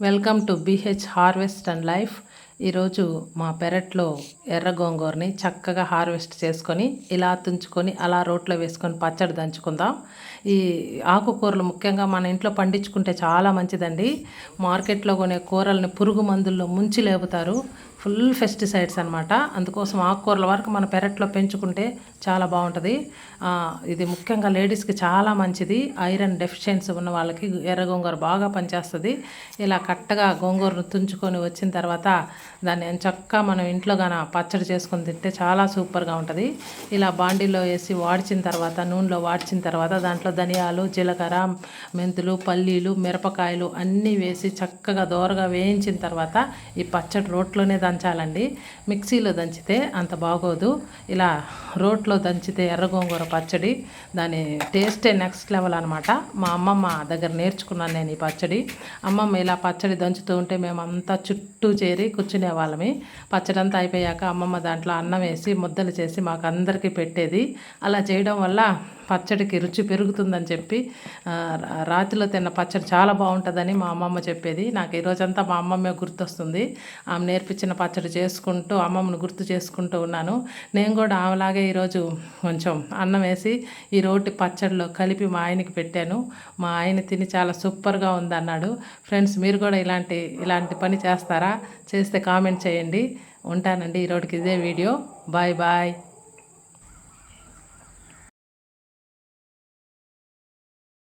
Welcome to BH harvest and life. ఈరోజు మా పెరట్లో ఎర్ర గోంగూరని చక్కగా హార్వెస్ట్ చేసుకొని ఇలా తుంచుకొని అలా రోట్లో వేసుకొని పచ్చడి దంచుకుందాం. ఈ ఆకుకూరలు ముఖ్యంగా మన ఇంట్లో పండించుకుంటే చాలా మంచిదండి. మార్కెట్లో కొనే కూరల్ని పురుగు మందుల్లో ముంచి లేపుతారు. ఫుల్ పెస్టిసైడ్స్ అనమాట. అందుకోసం ఆకుకూరల వరకు మన పెరట్లో పెంచుకుంటే చాలా బాగుంటుంది. ఇది ముఖ్యంగా లేడీస్కి చాలా మంచిది. ఐరన్ డెఫిషియన్సీ ఉన్న వాళ్ళకి ఎర్ర గోంగూర బాగా పనిచేస్తుంది. ఇలా కట్టగా గోంగూరను తుంచుకొని వచ్చిన తర్వాత దాన్ని చక్కగా మనం ఇంట్లో గాన పచ్చడి చేసుకొని తింటే చాలా సూపర్గా ఉంటుంది. ఇలా బాండీలో వేసి వాడిచిన తర్వాత, నూనెలో వాడిచిన తర్వాత దాంట్లో ధనియాలు, జీలకర్ర, మెంతులు, పల్లీలు, మిరపకాయలు అన్నీ వేసి చక్కగా దోరగా వేయించిన తర్వాత ఈ పచ్చడి రోట్లోనే దంచాలండి. మిక్సీలో దంచితే అంత బాగోదు. ఇలా రోట్లో దంచితే ఎర్ర గోంగూర పచ్చడి దాని టేస్టే నెక్స్ట్ లెవెల్ అనమాట. మా అమ్మమ్మ దగ్గర నేర్చుకున్నాను నేను ఈ పచ్చడి. అమ్మమ్మ ఇలా పచ్చడి దంచుతూ ఉంటే మేమంతా చుట్టూ చేరి కూర్చునే వాళ్ళమి. పచ్చడి అంతా అయిపోయాక అమ్మమ్మ దాంట్లో అన్నం వేసి ముద్దలు చేసి మాకు అందరికీ పెట్టేది. అలా చేయడం వల్ల పచ్చడికి రుచి పెరుగుతుందని చెప్పి రాతిలో తిన్న పచ్చడి చాలా బాగుంటుందని మా అమ్మమ్మ చెప్పేది. నాకు ఈరోజంతా మా అమ్మమ్మే గుర్తొస్తుంది. ఆమె నేర్పించిన పచ్చడి చేసుకుంటూ అమ్మమ్మను గుర్తు చేసుకుంటూ ఉన్నాను. నేను కూడా ఆమెలాగే ఈరోజు కొంచెం అన్నం వేసి ఈ రోటి పచ్చడిలో కలిపి మా ఆయనకి పెట్టాను. మా ఆయన తిని చాలా సూపర్గా ఉందన్నాడు. ఫ్రెండ్స్, మీరు కూడా ఇలాంటి పని చేస్తారా? చేస్తే కామెంట్ చేయండి. ఉంటానండి. ఈరోజుకి ఇదే వీడియో. Bye bye.